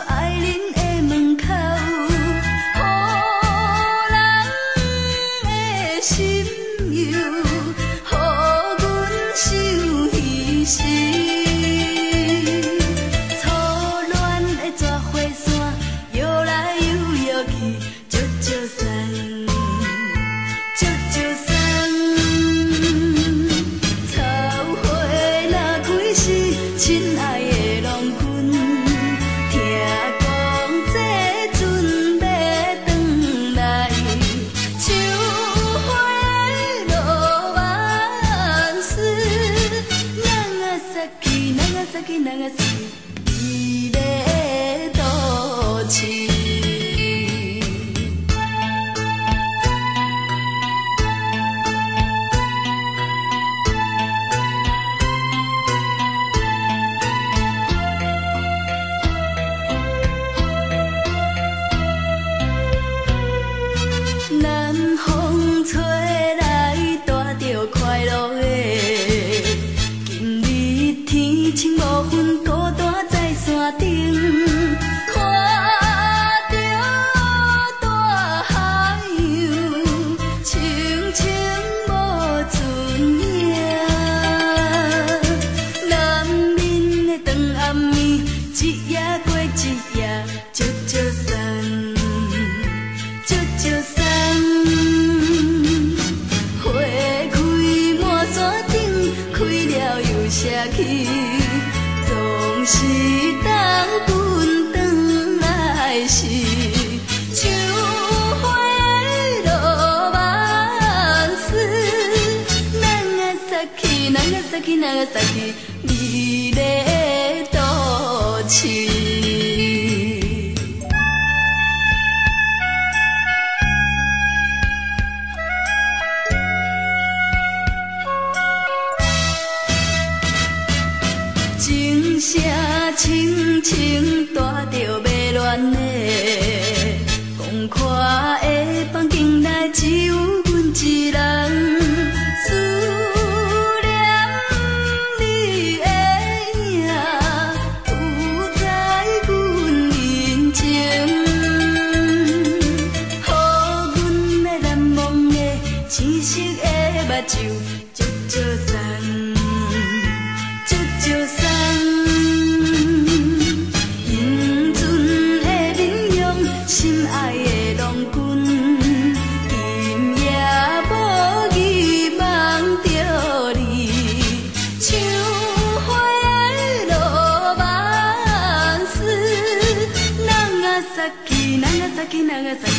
爱恁的门口，予人的心忧，予阮受牺牲。初恋的纸花伞，摇来摇去，招招散，招招散。草花若开时，亲爱的郎君，听讲这阵要转来，秋花落万丝，人啊杀去，人啊杀去，人啊杀去，伊要倒市。南风吹来，带着快乐的。今日天晴无云，孤单在山顶，看着大海洋，清清无船影。南面的长暗暝，一夜过一夜，招招散，招招散。花开满山顶，开了又谢去，总是等阮转来时。秋花落万丝，人啊杀去，人啊杀去，人啊杀去，你要倒市。情声轻轻带着迷恋的，讲看的房间内只有阮一人，思念你的影，浮在阮眼前，予阮的难忘的青色的目睭，招招散，招招散。心爱的郎君，今夜无意梦着你，秋花落万丝，人啊杀去，人啊杀去，人啊杀去。